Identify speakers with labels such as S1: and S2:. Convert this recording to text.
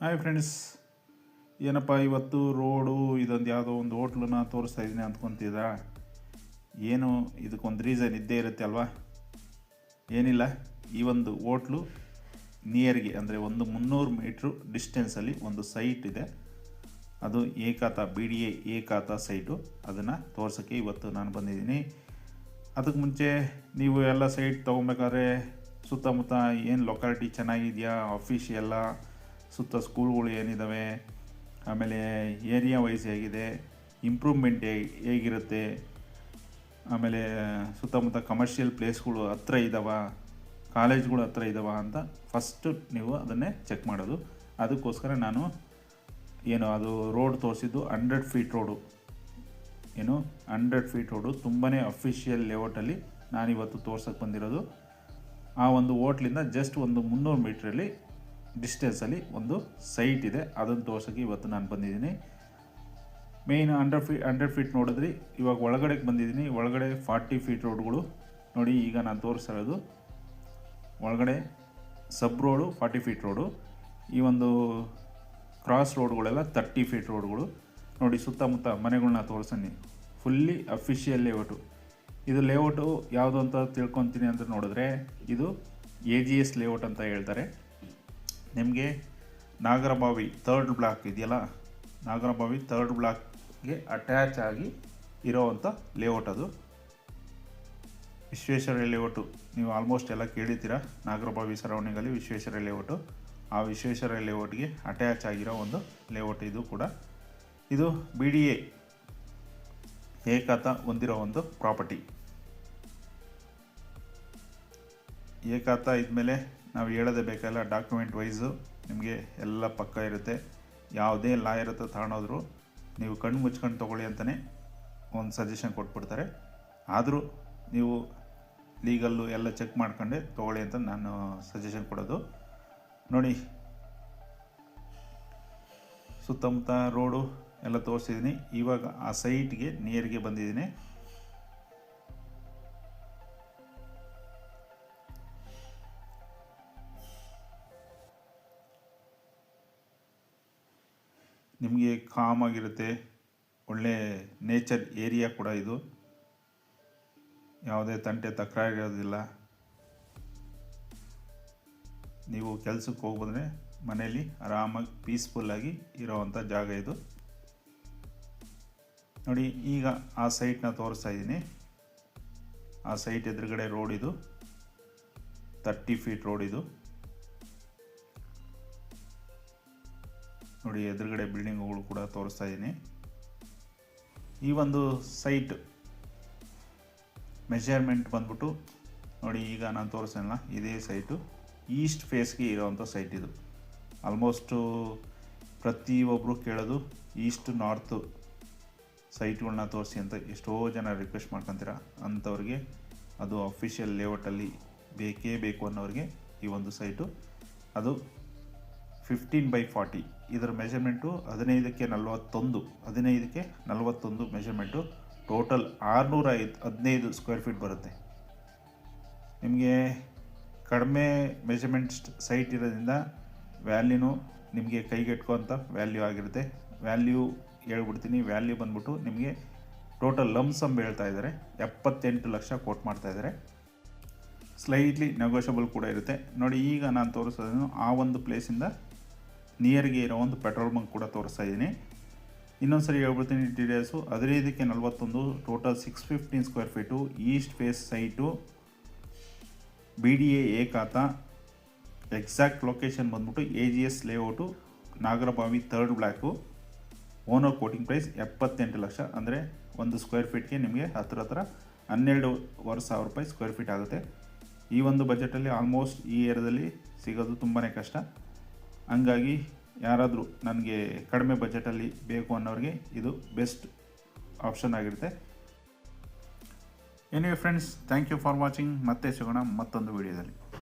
S1: Hi friends, ಏನಪ್ಪ ಇವತ್ತು road ಇದೊಂದು ಯಾವುದೋ ಒಂದು ಹೋಟ್ಲನ್ನ ತೋರಿಸ್ತಾ ಇದ್ದೀನಿ ಅಂದ್ಕೊತಿದ್ರಾ? ಏನು ಇದಕ್ಕೊಂದು ರೀಸನ್ ಇದ್ದೇ ಇರುತ್ತೆ ಅಲ್ವಾ? ಏನಿಲ್ಲ, ಈ ಒಂದು ಹೋಟ್ಲು ನಿಯರ್ಗೆ ಅಂದರೆ ಒಂದು 300 ಮೀಟ್ರು ಡಿಸ್ಟೆನ್ಸಲ್ಲಿ ಒಂದು ಸೈಟ್ ಇದೆ. ಅದು ಏಕಾತ BDA ಏಕಾತ ಸೈಟು. ಅದನ್ನು ತೋರ್ಸೋಕ್ಕೆ ಇವತ್ತು ನಾನು ಬಂದಿದ್ದೀನಿ. ಅದಕ್ಕೆ ಮುಂಚೆ ನೀವು ಎಲ್ಲ ಸೈಟ್ ತೊಗೊಬೇಕಾದ್ರೆ ಸುತ್ತಮುತ್ತ ಏನು ಲೊಕ್ಯಾಲಿಟಿ ಚೆನ್ನಾಗಿದೆಯಾ, ಆಫೀಶಿಯಲ್ಲ, ಸುತ್ತ ಸ್ಕೂಲ್ಗಳು ಏನಿದ್ದಾವೆ, ಆಮೇಲೆ ಏರಿಯಾ ವೈಸ್ ಹೇಗಿದೆ, ಇಂಪ್ರೂವ್ಮೆಂಟ್ ಹೇಗಿರುತ್ತೆ, ಆಮೇಲೆ ಸುತ್ತಮುತ್ತ ಕಮರ್ಷಿಯಲ್ ಪ್ಲೇಸ್ಗಳು ಹತ್ರ ಇದ್ದಾವ, ಕಾಲೇಜ್ಗಳು ಹತ್ರ ಇದ್ದಾವ ಅಂತ ಫಸ್ಟು ನೀವು ಅದನ್ನೇ ಚೆಕ್ ಮಾಡೋದು. ಅದಕ್ಕೋಸ್ಕರ ನಾನು ಅದು ರೋಡ್ ತೋರಿಸಿದ್ದು 100 ಫೀಟ್ ರೋಡು. 100 ಫೀಟ್ ರೋಡು ತುಂಬಾ ಅಫಿಷಿಯಲ್ ಲೇಔಟಲ್ಲಿ ನಾನಿವತ್ತು ತೋರ್ಸೋಕ್ಕೆ ಬಂದಿರೋದು. ಆ ಒಂದು ಹೋಟ್ಲಿಂದ ಜಸ್ಟ್ ಒಂದು 300 ಮೀಟ್ರಲ್ಲಿ ಡಿಸ್ಟೆನ್ಸಲ್ಲಿ ಒಂದು ಸೈಟ್ ಇದೆ. ಅದನ್ನು ತೋರ್ಸೋಕ್ಕೆ ಇವತ್ತು ನಾನು ಬಂದಿದ್ದೀನಿ. ಮೇಯ್ನ್ 100 ಫೀಟ್ ನೋಡಿದ್ರಿ. ಇವಾಗ ಒಳಗಡೆಗೆ ಬಂದಿದ್ದೀನಿ. ಒಳಗಡೆ 40 ಫೀಟ್ ರೋಡ್ಗಳು ನೋಡಿ. ಈಗ ನಾನು ತೋರಿಸಿರೋದು ಒಳಗಡೆ ಸಬ್ ರೋಡು 40 ಫೀಟ್ ರೋಡು. ಈ ಒಂದು ಕ್ರಾಸ್ ರೋಡ್ಗಳೆಲ್ಲ 30 ಫೀಟ್ ರೋಡ್ಗಳು ನೋಡಿ. ಸುತ್ತಮುತ್ತ ಮನೆಗಳನ್ನ ತೋರಿಸ್ತೀನಿ. Fully official layout. ಇದು ಲೇಔಟು ಯಾವುದು ಅಂತ ತಿಳ್ಕೊತೀನಿ ಅಂತ ನೋಡಿದ್ರೆ ಇದು AGS ಲೇಔಟ್ ಅಂತ ಹೇಳ್ತಾರೆ. ನಿಮಗೆ ನಾಗರಬಾವಿ 3rd ಬ್ಲಾಕ್ ಇದೆಯಲ್ಲ, ನಾಗರಬಾವಿ 3rd ಬ್ಲಾಕ್ಗೆ ಅಟ್ಯಾಚ್ ಆಗಿ ಇರೋವಂಥ ಲೇಔಟ್ ಅದು. ವಿಶ್ವೇಶ್ವರಯ್ಯ ಲೇಔಟು ನೀವು ಆಲ್ಮೋಸ್ಟ್ ಎಲ್ಲ ಕೇಳಿದ್ದೀರಾ. ನಾಗರಬಾವಿ ಸರೌಂಡಿಂಗಲ್ಲಿ ವಿಶ್ವೇಶ್ವರಯ್ಯ ಲೇಔಟು. ಆ ವಿಶ್ವೇಶ್ವರಯ್ಯ ಲೇಔಟ್ಗೆ ಅಟ್ಯಾಚ್ ಆಗಿರೋ ಒಂದು ಲೇಔಟ್ ಇದು ಕೂಡ. ಇದು BDA ಏಕಾತ ಹೊಂದಿರೋ ಒಂದು ಪ್ರಾಪರ್ಟಿ. ಏಕಾತ ಇದ್ಮೇಲೆ ನಾವು ಹೇಳೋದೇ ಬೇಕಲ್ಲ, ಡಾಕ್ಯುಮೆಂಟ್ ವೈಸು ನಿಮಗೆ ಎಲ್ಲ ಪಕ್ಕ ಇರುತ್ತೆ. ಯಾವುದೇ ಲಾಯರ್ ಹತ್ರ ತಗೊಳೋದ್ರು ನೀವು ಕಣ್ಣು ಮುಚ್ಕೊಂಡು ತೊಗೊಳ್ಳಿ ಅಂತಲೇ ಒಂದು ಸಜೆಷನ್ ಕೊಟ್ಬಿಡ್ತಾರೆ. ಆದರೂ ನೀವು ಲೀಗಲ್ಲು ಎಲ್ಲ ಚೆಕ್ ಮಾಡ್ಕೊಂಡೆ ತೊಗೊಳ್ಳಿ ಅಂತ ನಾನು ಸಜೆಷನ್ ಕೊಡೋದು. ನೋಡಿ, ಸುತ್ತಮುತ್ತ ರೋಡು ಎಲ್ಲ ತೋರಿಸಿದ್ದೀನಿ. ಇವಾಗ ಆ ಸೈಟ್ಗೆ ನಿಯರ್ಗೆ ಬಂದಿದ್ದೀನಿ. ನಿಮಗೆ ಕಾಮ್ ಆಗಿರುತ್ತೆ. ಒಳ್ಳೆ ನೇಚರ್ ಏರಿಯಾ ಕೂಡ ಇದು. ಯಾವುದೇ ತಂಟೆ ತಕರಾರು ಇರೋದಿಲ್ಲ. ನೀವು ಕೆಲಸಕ್ಕೆ ಹೋಗಿ ಬಂದರೆ ಮನೆಯಲ್ಲಿ ಆರಾಮಾಗಿ ಪೀಸ್ಫುಲ್ಲಾಗಿ ಇರೋವಂಥ ಜಾಗ ಇದು. ನೋಡಿ, ಈಗ ಆ ಸೈಟ್ನ ತೋರಿಸ್ತಾ ಇದ್ದೀನಿ. ಆ ಸೈಟ್ ಎದುರುಗಡೆ ರೋಡ್ ಇದು 30 ಫೀಟ್ ರೋಡ್ ಇದು. ನೋಡಿ, ಎದುರುಗಡೆ ಬಿಲ್ಡಿಂಗ್ಗಳು ಕೂಡ ತೋರಿಸ್ತಾ ಇದ್ದೀನಿ. ಈ ಒಂದು ಸೈಟ್ ಮೆಜರ್ಮೆಂಟ್ ಬಂದ್ಬಿಟ್ಟು ನೋಡಿ, ಈಗ ನಾನು ತೋರಿಸೋಣ. ಇದೇ ಸೈಟು ಈಸ್ಟ್ ಫೇಸ್ಗೆ ಇರೋವಂಥ ಸೈಟ್ ಇದು. ಆಲ್ಮೋಸ್ಟು ಪ್ರತಿಯೊಬ್ಬರು ಕೇಳೋದು ಈಸ್ಟ್ ನಾರ್ತು ಸೈಟ್ಗಳನ್ನ ತೋರಿಸಿ ಅಂತ ಎಷ್ಟೋ ಜನ ರಿಕ್ವೆಸ್ಟ್ ಮಾಡ್ಕೊತೀರ. ಅಂಥವ್ರಿಗೆ ಅದು ಅಫಿಷಿಯಲ್ ಲೇಔಟಲ್ಲಿ ಬೇಕೇ ಬೇಕು ಅನ್ನೋರಿಗೆ ಈ ಒಂದು ಸೈಟು. ಅದು 15/40. ಇದರ ಮೆಜರ್ಮೆಂಟು 15ಕ್ಕೆ 41 ಮೆಜರ್ಮೆಂಟು. ಟೋಟಲ್ 615 ಸ್ಕ್ವೇರ್ ಫೀಟ್ ಬರುತ್ತೆ. ನಿಮಗೆ ಕಡಿಮೆ ಮೆಜರ್ಮೆಂಟ್ ಸೈಟ್ ಇರೋದ್ರಿಂದ ವ್ಯಾಲ್ಯೂನು ನಿಮಗೆ ಕೈಗೆಟ್ಕೋಂಥ ವ್ಯಾಲ್ಯೂ ಆಗಿರುತ್ತೆ. ವ್ಯಾಲ್ಯೂ ಹೇಳ್ಬಿಡ್ತೀನಿ. ವ್ಯಾಲ್ಯೂ ಬಂದ್ಬಿಟ್ಟು ನಿಮಗೆ ಟೋಟಲ್ ಲಂಸಮ್ ಹೇಳ್ತಾ ಇದ್ದಾರೆ. 78 ಲಕ್ಷ ಕೋಟ್ ಮಾಡ್ತಾ ಇದ್ದಾರೆ. ಸ್ಲೈಟ್ಲಿ ನೆಗೋಷಿಯಬಲ್ ಕೂಡ ಇರುತ್ತೆ. ನೋಡಿ, ಈಗ ನಾನು ತೋರಿಸೋದನ್ನು ಆ ಒಂದು ಪ್ಲೇಸಿಂದ ನಿಯರ್ಗೆ ಇರೋ ಒಂದು ಪೆಟ್ರೋಲ್ ಬಂಕ್ ಕೂಡ ತೋರಿಸ್ತಾ ಇದ್ದೀನಿ. ಇನ್ನೊಂದು ಸರಿ ಹೇಳ್ಬಿಡ್ತೀನಿ ಡೀಟೇಲ್ಸು. 15ಕ್ಕೆ 41, total 615 square feet, east face site, BDA ಏಕಾತ. ಎಕ್ಸಾಕ್ಟ್ ಲೊಕೇಶನ್ ಬಂದ್ಬಿಟ್ಟು AGS layout, Nagarabhavi 3rd block. Owner quoting price 78 lakh. ಅಂದರೆ ಒಂದು ಸ್ಕ್ವೇರ್ ಫೀಟ್ಗೆ ನಿಮಗೆ ಹತ್ರ 12,500 ರೂಪಾಯಿ ಸ್ಕ್ವೇರ್ ಫೀಟ್ ಆಗುತ್ತೆ. ಈ ಒಂದು ಬಜೆಟಲ್ಲಿ ಆಲ್ಮೋಸ್ಟ್ ಈ ಏರಿಯಾದಲ್ಲಿ ಸಿಗೋದು ತುಂಬಾ ಕಷ್ಟ. ಹಂಗಾಗಿ ಯಾರಾದರೂ ನನಗೆ ಕಡಿಮೆ ಬಜೆಟಲ್ಲಿ ಬೇಕು ಅನ್ನೋರಿಗೆ ಇದು ಬೆಸ್ಟ್ ಆಪ್ಷನ್ ಆಗಿರುತ್ತೆ. Anyway friends, thank you for watching. ಮತ್ತೆ ಸಿಗೋಣ ಮತ್ತೊಂದು ವಿಡಿಯೋದಲ್ಲಿ.